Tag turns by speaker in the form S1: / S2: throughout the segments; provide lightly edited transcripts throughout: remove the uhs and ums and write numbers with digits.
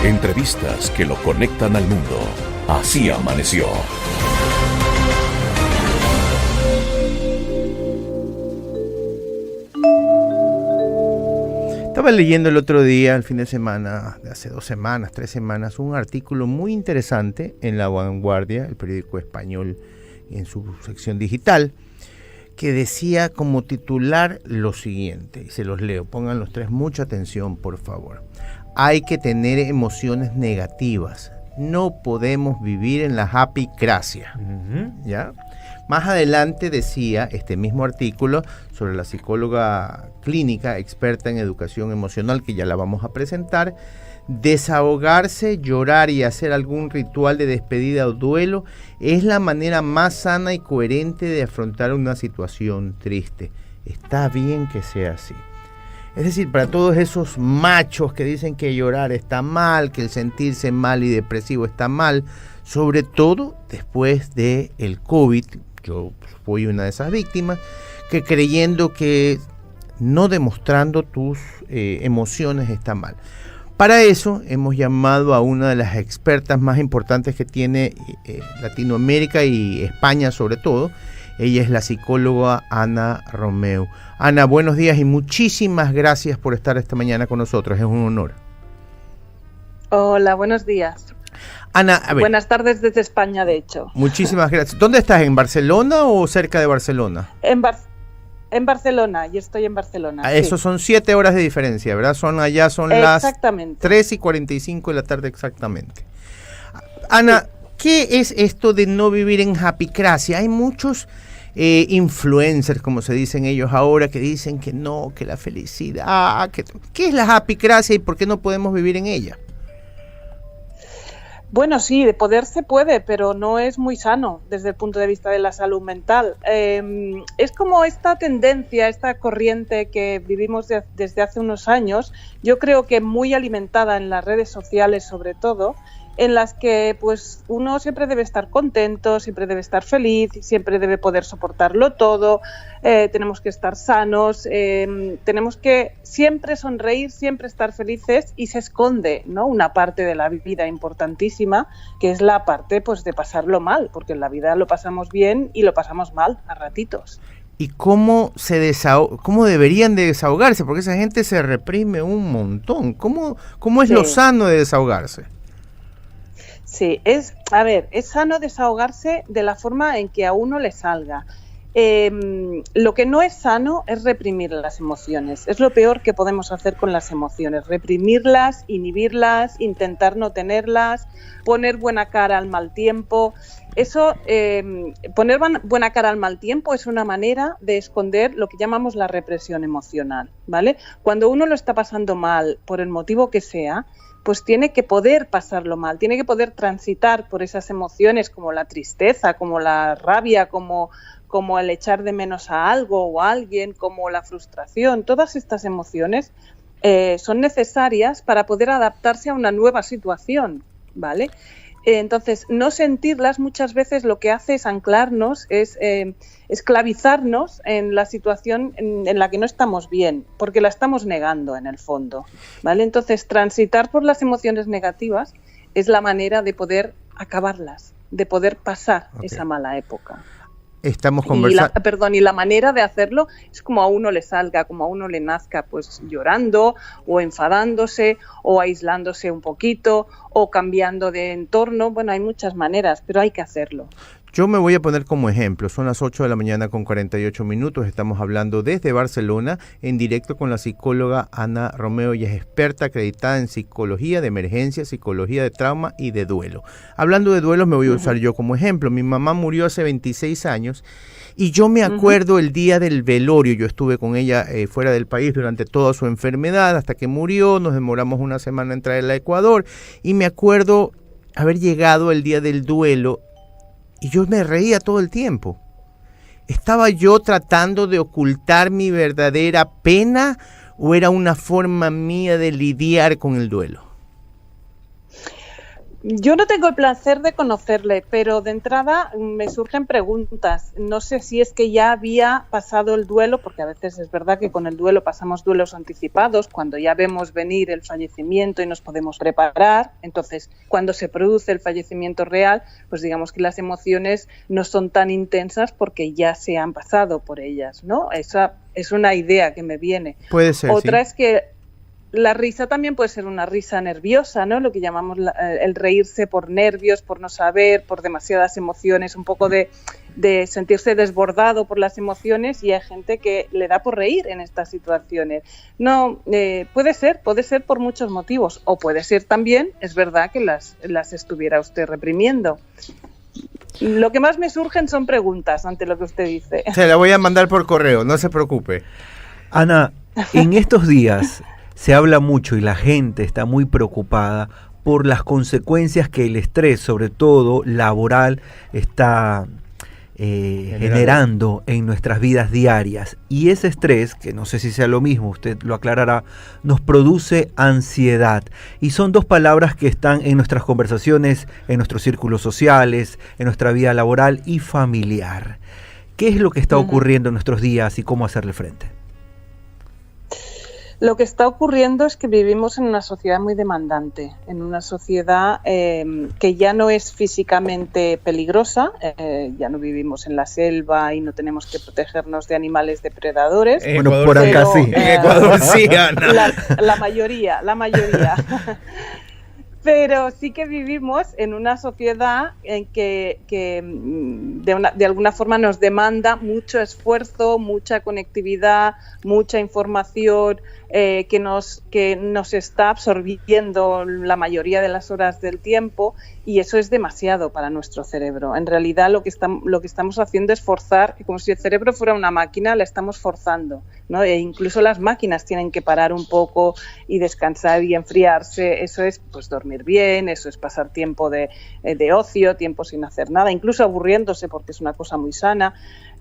S1: Entrevistas que lo conectan al mundo. Así amaneció.
S2: Estaba leyendo el otro día, el fin de semana, de hace 2 semanas, 3 semanas, un artículo muy interesante en La Vanguardia, el periódico español, en su sección digital, que decía como titular lo siguiente, y se los leo, pongan los 3 mucha atención, por favor. Hay que tener emociones negativas, no podemos vivir en la happycracia, ¿ya? Más adelante decía este mismo artículo sobre la psicóloga clínica experta en educación emocional, que ya la vamos a presentar: desahogarse, llorar y hacer algún ritual de despedida o duelo es la manera más sana y coherente de afrontar una situación triste. Está bien que sea así. Es decir, para todos esos machos que dicen que llorar está mal, que el sentirse mal y depresivo está mal, sobre todo después del COVID, yo fui una de esas víctimas, que creyendo que no demostrando tus emociones está mal. Para eso hemos llamado a una de las expertas más importantes que tiene Latinoamérica y España sobre todo. Ella es la psicóloga Ana Romeu. Ana, buenos días y muchísimas gracias por estar esta mañana con nosotros, es un honor.
S3: Hola, buenos días.
S2: Ana, a ver.
S3: Buenas tardes desde España, de hecho.
S2: Muchísimas gracias. ¿Dónde estás? ¿En Barcelona o cerca de Barcelona?
S3: En Barcelona, yo estoy en Barcelona.
S2: Eso sí. Son 7 horas de diferencia, ¿verdad? Son las 3:45 de la tarde exactamente. Ana, sí. ¿Qué es esto de no vivir en happycracia? Hay muchos influencers, como se dicen ellos ahora, que dicen que no, que la felicidad, ¿qué es la happycracia y por qué no podemos vivir en ella?
S3: Bueno, sí, de poder se puede, pero no es muy sano desde el punto de vista de la salud mental. Es como esta tendencia, esta corriente que vivimos desde hace unos años, yo creo que muy alimentada en las redes sociales sobre todo, en las que pues uno siempre debe estar contento, siempre debe estar feliz, siempre debe poder soportarlo todo, tenemos que estar sanos, tenemos que siempre sonreír, siempre estar felices, y se esconde, ¿no?, una parte de la vida importantísima, que es la parte pues de pasarlo mal, porque en la vida lo pasamos bien y lo pasamos mal a ratitos.
S2: ¿Y cómo cómo deberían de desahogarse? Porque esa gente se reprime un montón. ¿Cómo es lo sano de desahogarse?
S3: Sí, es sano desahogarse de la forma en que a uno le salga. Lo que no es sano es reprimir las emociones. Es lo peor que podemos hacer con las emociones. Reprimirlas, inhibirlas, intentar no tenerlas, poner buena cara al mal tiempo. Eso, poner buena cara al mal tiempo es una manera de esconder lo que llamamos la represión emocional, ¿vale? Cuando uno lo está pasando mal, por el motivo que sea, pues tiene que poder pasarlo mal, tiene que poder transitar por esas emociones como la tristeza, como la rabia, como el echar de menos a algo o a alguien, como la frustración. Todas estas emociones son necesarias para poder adaptarse a una nueva situación, ¿vale? Entonces, no sentirlas muchas veces lo que hace es anclarnos, es esclavizarnos en la situación en la que no estamos bien, porque la estamos negando en el fondo, ¿vale? Entonces, transitar por las emociones negativas es la manera de poder acabarlas, de poder pasar esa mala época.
S2: Estamos conversando.
S3: Y la manera de hacerlo es como a uno le salga, como a uno le nazca, pues llorando o enfadándose o aislándose un poquito o cambiando de entorno. Bueno, hay muchas maneras, pero hay que hacerlo.
S2: Yo me voy a poner como ejemplo, son las 8 de la mañana con 48 minutos, estamos hablando desde Barcelona en directo con la psicóloga Ana Romeu. Ella es experta acreditada en psicología de emergencia, psicología de trauma y de duelo. Hablando de duelos me voy a usar yo como ejemplo. Mi mamá murió hace 26 años y yo me acuerdo el día del velorio. Yo estuve con ella fuera del país durante toda su enfermedad hasta que murió, nos demoramos una semana en traerla a Ecuador y me acuerdo haber llegado el día del duelo. Y yo me reía todo el tiempo. ¿Estaba yo tratando de ocultar mi verdadera pena o era una forma mía de lidiar con el duelo?
S3: Yo no tengo el placer de conocerle, pero de entrada me surgen preguntas. No sé si es que ya había pasado el duelo, porque a veces es verdad que con el duelo pasamos duelos anticipados, cuando ya vemos venir el fallecimiento y nos podemos preparar. Entonces, cuando se produce el fallecimiento real, pues digamos que las emociones no son tan intensas porque ya se han pasado por ellas, ¿no? Esa es una idea que me viene.
S2: Puede ser,
S3: Otra
S2: sí.
S3: es que la risa también puede ser una risa nerviosa, ¿no? Lo que llamamos el reírse por nervios, por no saber, por demasiadas emociones, un poco de sentirse desbordado por las emociones, y hay gente que le da por reír en estas situaciones. No, puede ser por muchos motivos, o puede ser también, es verdad, que las estuviera usted reprimiendo. Lo que más me surgen son preguntas ante lo que usted dice.
S2: Se la voy a mandar por correo, no se preocupe.
S4: Ana, en estos días se habla mucho y la gente está muy preocupada por las consecuencias que el estrés, sobre todo laboral, está generando en nuestras vidas diarias. Y ese estrés, que no sé si sea lo mismo, usted lo aclarará, nos produce ansiedad. Y son dos palabras que están en nuestras conversaciones, en nuestros círculos sociales, en nuestra vida laboral y familiar. ¿Qué es lo que está ocurriendo en nuestros días y cómo hacerle frente?
S3: Lo que está ocurriendo es que vivimos en una sociedad muy demandante, en una sociedad que ya no es físicamente peligrosa, ya no vivimos en la selva y no tenemos que protegernos de animales depredadores.
S4: Bueno, por acá sí.
S2: En Ecuador sí, Ana.
S3: La mayoría. Pero sí que vivimos en una sociedad en que de alguna forma nos demanda mucho esfuerzo, mucha conectividad, mucha información, que nos está absorbiendo la mayoría de las horas del tiempo, y eso es demasiado para nuestro cerebro. En realidad lo que estamos haciendo es forzar, como si el cerebro fuera una máquina, la estamos forzando, ¿no? E incluso las máquinas tienen que parar un poco y descansar y enfriarse. Eso es pues dormir bien, eso es pasar tiempo de ocio, tiempo sin hacer nada, incluso aburriéndose, porque es una cosa muy sana.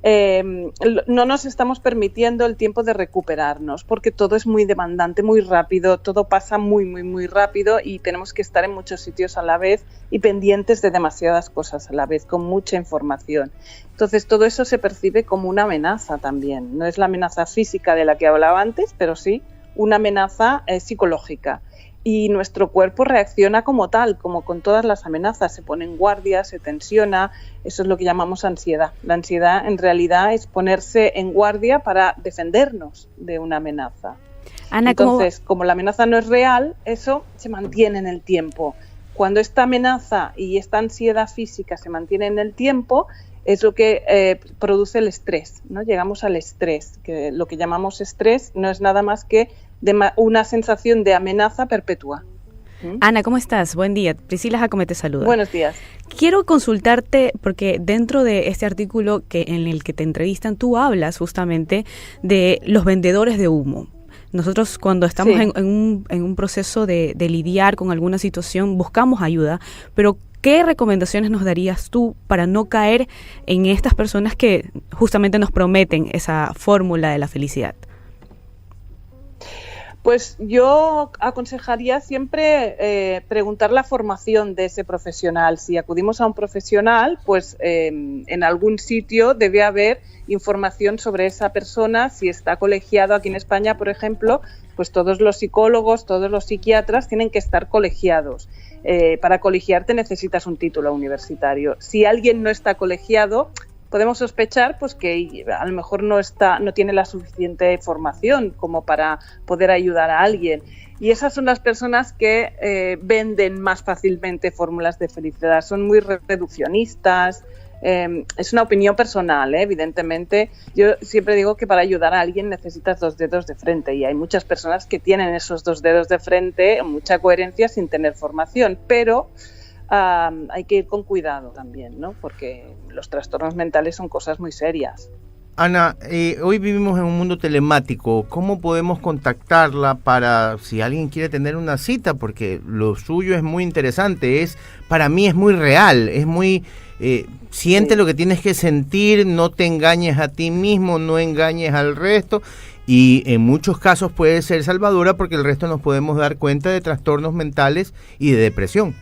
S3: No nos estamos permitiendo el tiempo de recuperarnos, porque todo es muy demandante, muy rápido, todo pasa muy, muy, muy rápido, y tenemos que estar en muchos sitios a la vez y pendientes de demasiadas cosas a la vez, con mucha información. Entonces todo eso se percibe como una amenaza también. No es la amenaza física de la que hablaba antes, pero sí una amenaza psicológica. Y nuestro cuerpo reacciona como tal, como con todas las amenazas, se pone en guardia, se tensiona. Eso es lo que llamamos ansiedad. La ansiedad en realidad es ponerse en guardia para defendernos de una amenaza.
S5: Ana,
S3: entonces, como la amenaza no es real, eso se mantiene en el tiempo. Cuando esta amenaza y esta ansiedad física se mantiene en el tiempo, es lo que produce el estrés, ¿no? Llegamos al estrés, que lo que llamamos estrés no es nada más que una sensación de amenaza perpetua.
S5: Ana, ¿cómo estás? Buen día. Priscila Jacome te saluda.
S3: Buenos días.
S5: Quiero consultarte porque dentro de este artículo en el que te entrevistan, tú hablas justamente de los vendedores de humo. Nosotros cuando estamos en un proceso de lidiar con alguna situación buscamos ayuda, pero ¿qué recomendaciones nos darías tú para no caer en estas personas que justamente nos prometen esa fórmula de la felicidad?
S3: Pues yo aconsejaría siempre preguntar la formación de ese profesional. Si acudimos a un profesional, pues en algún sitio debe haber información sobre esa persona. Si está colegiado aquí en España, por ejemplo, pues todos los psicólogos, todos los psiquiatras tienen que estar colegiados. Para colegiarte necesitas un título universitario. Si alguien no está colegiado, podemos sospechar pues que a lo mejor no tiene la suficiente formación como para poder ayudar a alguien. Y esas son las personas que venden más fácilmente fórmulas de felicidad. Son muy reduccionistas. Es una opinión personal, evidentemente. Yo siempre digo que para ayudar a alguien necesitas 2 dedos de frente, y hay muchas personas que tienen esos 2 dedos de frente, mucha coherencia sin tener formación, pero hay que ir con cuidado también, ¿no? Porque los trastornos mentales son cosas muy serias.
S2: Ana, hoy vivimos en un mundo telemático. ¿Cómo podemos contactarla para si alguien quiere tener una cita? Porque lo suyo es muy interesante, para mí es muy real, es muy... siente lo que tienes que sentir, no te engañes a ti mismo, no engañes al resto, y en muchos casos puede ser salvadora porque el resto nos podemos dar cuenta de trastornos mentales y de depresión.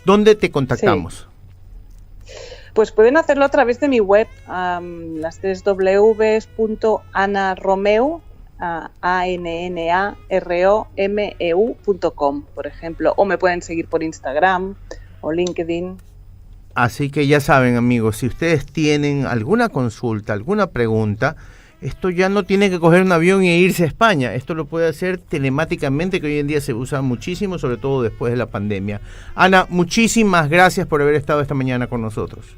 S2: ¿Dónde te contactamos?
S3: Sí. Pues pueden hacerlo a través de mi web, las 3 www.annaromeu, ANNAROMEU.com, por ejemplo, o me pueden seguir por Instagram o LinkedIn.
S2: Así que ya saben, amigos, si ustedes tienen alguna consulta, alguna pregunta, esto ya no tiene que coger un avión e irse a España. Esto lo puede hacer telemáticamente, que hoy en día se usa muchísimo, sobre todo después de la pandemia. Ana, muchísimas gracias por haber estado esta mañana con nosotros.